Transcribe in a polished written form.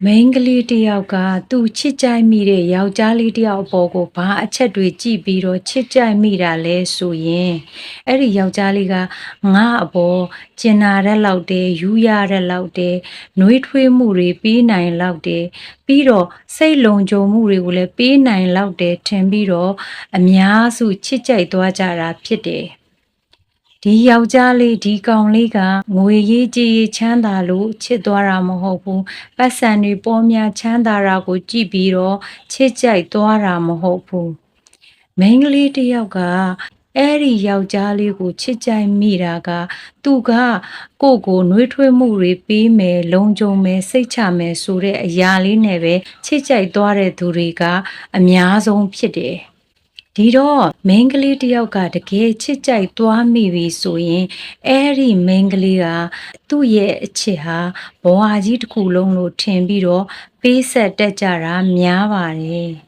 မိန်းကလေးတစ်ယောက်ကသူချစ်ကြိုက်မိတဲ့ယောက်ျားလေးတစ်ယောက်အပေါ်ကိုဘာအချက်တွေကြည့်ပြီးတော့ချစ်ကြိုက်မိတာလဲဆိုရင်အဲ့ဒီယောက်ျားလေးကငါ့အပေါ်ကျင်နာတဲ့လောက်တယ်ယူရတဲ့လောက်တယ်နှွေးထွေးမှုတွေပေးနိုင်လောက်တယ်ပြီးတော့စိတ်လုံခြုံမှုတွေကိုလည်းပေးနိုင်လောက်တယ်ထင်ပြီးတော့အများစုချစ်ကြိုက်သွားကြတာဖြစ်တယ်ဒီယောက်ျားလေးဒီကောင်လေးကငွေရေးကြေးရေးချမ်းသာလို့ချစ်သွားတာမဟုတ်ဘူးပတ်စံတွေပေါ်များချမ်းသာတာကိုကြည့်ပြီးတော့ချစ်ကြိုက်သွားတာမဟုတ်ဘူးမိန်းကလေးတစ်ယောက်ကအဲ့ဒီယောက်ျားလေးကိုချစ်ကြိုက်မိတာကသူကကိုနှွေးထွေးမှုတွေပေးမယ်လုံခြုံမယ်စိတ်ချမယ်ဆိုတဲ့အရာလေးနဲ့ပဲချစ်ကြိုက်သွားတဲ့သူတွေကအများဆုံးဖြစ်တယ်ဒီတော့မိန်းကလေးတစ်ယောက်ကတကယ်ချစ်ကြိုက်သွားမိပြီဆိုရင်အဲ့ဒီမိန်းကလေးကသူ့ရဲ့အချစ်ဟာဘဝကြီးတစ်ခုလုံးလို့ထင်ပြီးတော့ပေးဆက်တက်ကြတာများပါတယ်